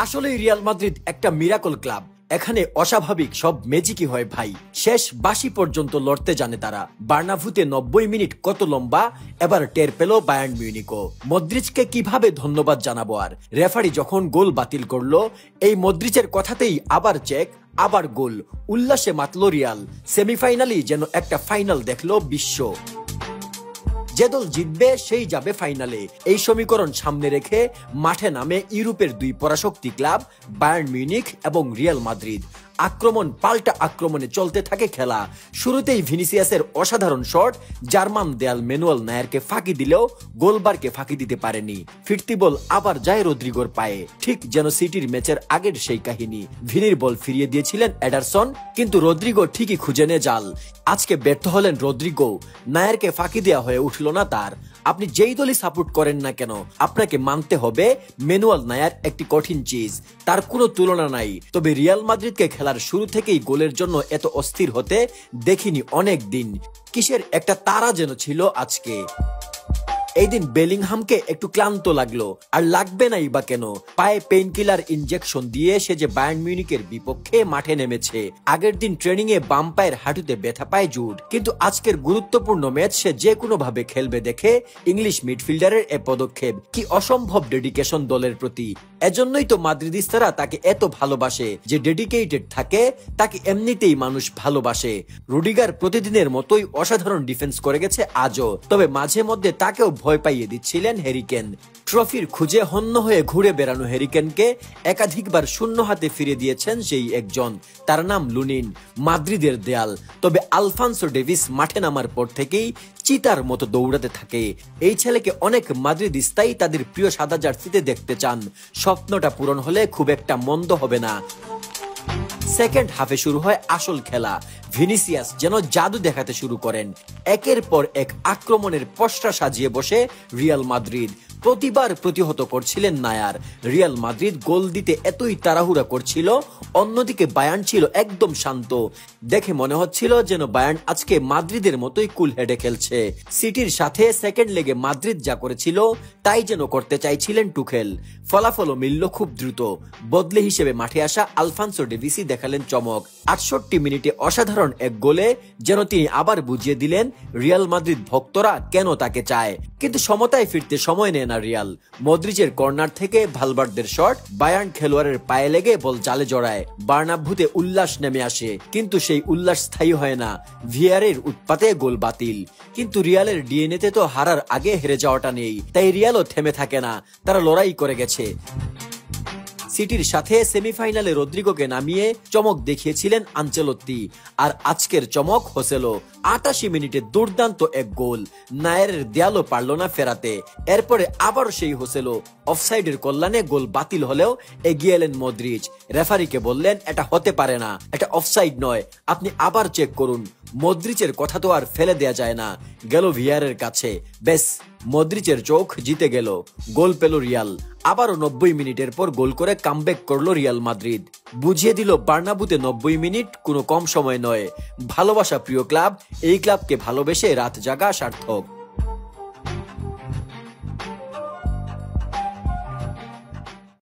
আসলে Real Madrid একটা miracle club. এখানে অস্বাভাবিক সব ম্যাজিকই হয় ভাই। শেষ বাঁশি পর্যন্ত লড়তে জানে তারা। বার্নাভুতে 90 মিনিট কত লম্বা, এবার টের পেল বায়ার্ন মিউনিকও। মদ্রিচকে কিভাবে ধন্যবাদ জানাবো আর। রেফারি যখন গোল বাতিল করলো, এই মদ্রিচের কথাতেই আবার চেক, আবার গোল। উল্লাসে মাতল রিয়াল। সেমিফাইনালই যেন একটা ফাইনাল দেখলো বিশ্ব। যে দল জিতবে সেই যাবে ফাইনালে, এই সমীকরণ সামনে রেখে মাঠে নামে ইউরোপের দুই পরাশক্তি ক্লাব বায়ার্ন মিউনিখ এবং রিয়াল মাদ্রিদ। আক্রমণ পাল্টা আক্রমণে চলতে থাকে খেলা। শুরুতেই ভিনিসিয়াসের অসাধারণ শট জার্মান দেয়াল ম্যানুয়েল নায়ারকে ফাঁকি দিলেও গোলবারকে ফাঁকি দিতে পারেনি। ফিরতি বল আবার যায় রদ্রিগোর পায়ে, ঠিক যেন সিটির ম্যাচের আগের সেই কাহিনী। ভিনির বল ফিরিয়ে দিয়েছিলেন এডারসন, কিন্তু রদ্রিগো ঠিকই খুঁজে নে জাল। আজকে ব্যর্থ হলেন রদ্রিগো। নায়ারকে ফাঁকি দেওয়া হয়ে উঠল না তার। আপনি যেই দলই সাপোর্ট করেন না কেন, আপনাকে মানতে হবে ম্যানুয়েল নায়ার একটি কঠিন চিজ, তার কোনো তুলনা নাই। তবে রিয়াল মাদ্রিদকে খেলার শুরু থেকেই গোলের জন্য এত অস্থির হতে দেখিনি অনেক দিন। কিসের একটা তারা যেন ছিল আজকে। এই দিন বেলিংহামকে একটু ক্লান্ত লাগলো, আর লাগবে নাই বা কেন। পায়ে পেইন কিলার ইনজেকশন দিয়ে সে যে বায়ার্ন মিউনিকের বিপক্ষে মাঠে নেমেছে। আগের দিন ট্রেনিং এ বাম পায়ের হাঁটুতে ব্যথা পায় জুড, কিন্তু আজকের গুরুত্বপূর্ণ ম্যাচ সে যে কোনো ভাবে খেলবে দেখে ইংলিশ মিডফিল্ডারের এ পদক্ষেপ। কি অসম্ভব ডেডিকেশন দলের প্রতি। এজন্যই তো মাদ্রিদিস্তারা তাকে এত ভালোবাসে। যে ডেডিকেটেড থাকে তাকে এমনিতেই মানুষ ভালোবাসে। রুডিগার প্রতিদিনের মতোই অসাধারণ ডিফেন্স করে গেছে আজও, তবে মাঝে মধ্যে তাকেও ভয় পাইয়ে দিচ্ছিলেন হ্যারিকেন। ট্রফির খুঁজে হন্য হয়ে ঘুরে বেড়ানো হ্যারিকেনকে একাধিকবার শূন্য হাতে ফিরে দিয়েছেন সেই একজন, তার নাম লুনিন। মাদ্রিদের দেয়াল। তবে আলফানসো ডেভিস মাঠে নামার পর থেকেই চিতার মতো দৌড়াতে থাকে। এই ছেলেকে অনেক মাদ্রিদিস্তাই তাদের প্রিয় সাদা জার্সিতে দেখতে চান। স্বপ্নটা পূরণ হলে খুব একটা মন্দ হবে না। সেকেন্ড হাফে শুরু হয় আসল খেলা। ভিনিসিয়াস যেন জাদু দেখাতে শুরু করেন। একের পর এক আক্রমণের পসরা সাজিয়ে বসে রিয়াল মাদ্রিদ। প্রতিবার প্রতিহত করছিলেন নায়ার। রিয়াল মাদ্রিদ গোল দিতে এতই তাড়াহুড়া করছিল, অন্যদিকে বায়ার্ন ছিল একদম শান্ত। দেখে মনে হচ্ছিল যেন বায়ার্ন আজকে মাদ্রিদের মতোই কুল হেডে খেলছে। সিটির সাথে সেকেন্ড লেগে মাদ্রিদ যা করেছিল তাই যেন করতে চাইছিলেন টুখেল। ফলাফলও মিলল খুব দ্রুত। বদলে হিসেবে মাঠে আসা আলফানসো ডেভিসি দেখালেন চমক। 68 মিনিটে অসাধারণ এক গোলে যেন তিনি আবার বুঝিয়ে দিলেন রিয়াল মাদ্রিদ ভক্তরা কেন তাকে চায়। কিন্তু সমতায় ফিরতে সময় নেয় না রিয়াল। মদ্রিচের কর্নার থেকে ভালভার্দের শট বায়ার্ন খেলোয়াড়ের পায়ে লেগে বল জালে জড়ায়। বার্নাব্যুতে উল্লাস নেমে আসে, কিন্তু সেই উল্লাস স্থায়ী হয় না। ভিআরের উৎপাতে গোল বাতিল। কিন্তু রিয়ালের ডিএনএতে তো হারার আগে হেরে যাওয়াটা নেই, তাই রিয়ালও থেমে থাকে না, তারা লড়াই করে গেছে। সিটির সাথে সেমিফাইনালে রদ্রিগোকে নামিয়ে চমক দেখিয়েছিলেন আনচেলত্তি, আর আজকের চমক হোসেলো। 88 মিনিটে দুর্দান্ত এক গোল। নায়ারের দেয়ালও পারল না ফেরাতে। এরপরে আবার সেই হোসেলো। অফসাইডের কল্যাণে গোল বাতিল হলেও এগিয়ে এলেন মদ্রিচ। রেফারিকে বললেন এটা হতে পারে না, এটা অফসাইড নয়, আপনি আবার চেক করুন। মদ্রিচের কথা তো আর ফেলে দেয়া যায় না। গেল ভিআরের কাছে, বেশ মদ্রিচের চোখ জিতে গেল। গোল পেল রিয়াল। আবারও 90 মিনিটের পর গোল করে কামব্যাক করলো রিয়াল মাদ্রিদ। বুঝিয়ে দিল বার্নাব্যুতে 90 মিনিট কোনো কম সময় নয়। ভালোবাসা প্রিয় ক্লাব, এই ক্লাবকে ভালোবেসে রাত জাগা সার্থক।